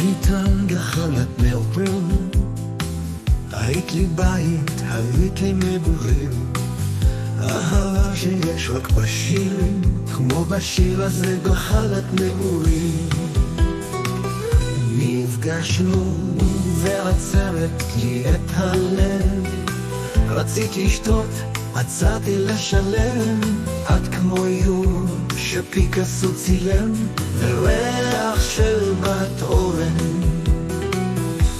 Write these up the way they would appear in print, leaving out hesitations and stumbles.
הייתה גחלת נעורים, היית לי בית, היית לי מגורים, אהבה שיש רק בשירים, כמו בשיר הזה גחלת נעורים. נפגשנו ועצרת לי את הלב, רציתי לשתות, מצאתי לשלם, את כמו איום שפיקאסו צילם, וריח של בת אורן.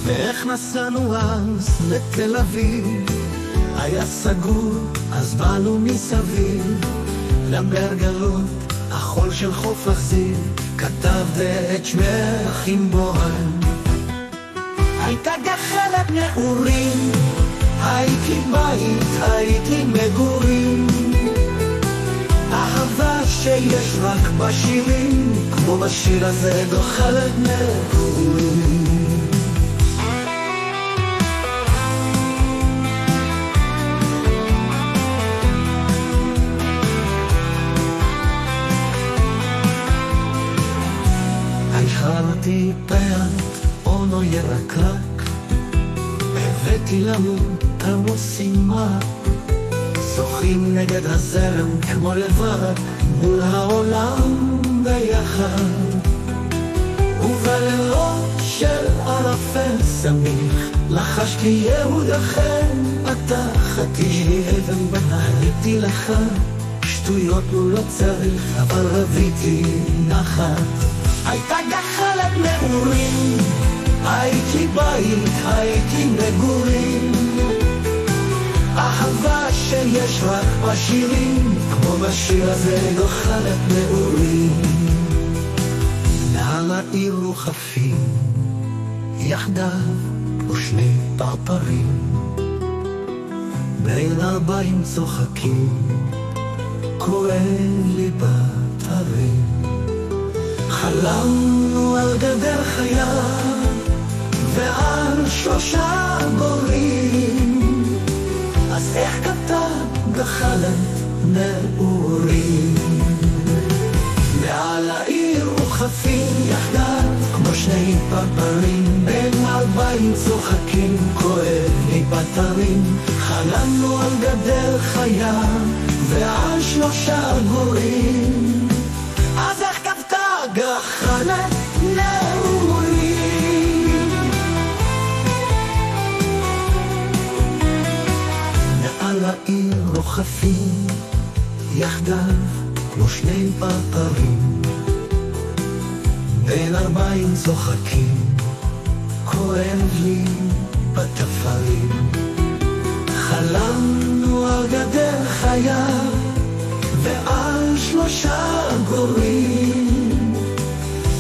ואיך נסענו אז לתל אביב, היה סגור אז באנו מסביב, למרגלות החול של חוף אכזיב, כתבת את שמך עם בוהן. הייתה גחלת נעורים, הייתי בית, הייתי מגורים, אהבה שיש רק בשירים, כמו בשיר הזה גחלת נעורים. הכנתי פת אונו ירקרק, הבאתי לנו תרמוסים מר, שוחים נגד הזרם כמו לבד, מול העולם ביחד. ובלילות של ערפל סמיך, לחשתי יהוד אחר, אתה חתי אבן בנהיתי לך, שטויות הוא לא צריך, אבל רביתי נחת. הייתה גחלת נעורים, הייתי בית, הייתי מגורים, אהבה שיש רק בשירים, כמו בשיר הזה גחלת נעורים. מעל העיר רוחפים יחדיו ושני פרפרים, בין ארבעים צוחקים, כואב לי בתרים. חלמנו על גדר חיה ועל שלושה גורים, אז איך כתב גחלת נעורים? מעל העיר רוחפים יחדיו כמו שני פרפרים, בין ארבעים צוחקים, כואב לי בתרים. חלמנו על גדר חיה ועל שלושה גורים, אז איך כתב גחלת נעורים? מעל העיר רוחפים יחדיו כמו שני פרפרים, בין ארבעים צוחקים, כואב לי בתפרים. חלמנו על גדר חיה ועל שלושה גורים,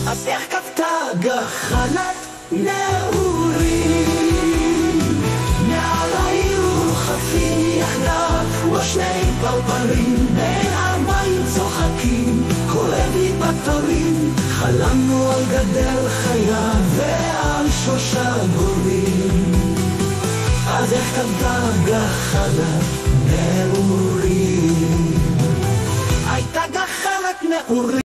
אז איך כתבה גחלת נעורים? מעל העיר רוחפים יחדיו ושני פרפרים, בין ארבעים צוחקים, כואב לי בתרים. חלמנו על גדר חיה ועל שלושה גורים, אז איך כתבה גחלת נעורים? הייתה גחלת נעורים.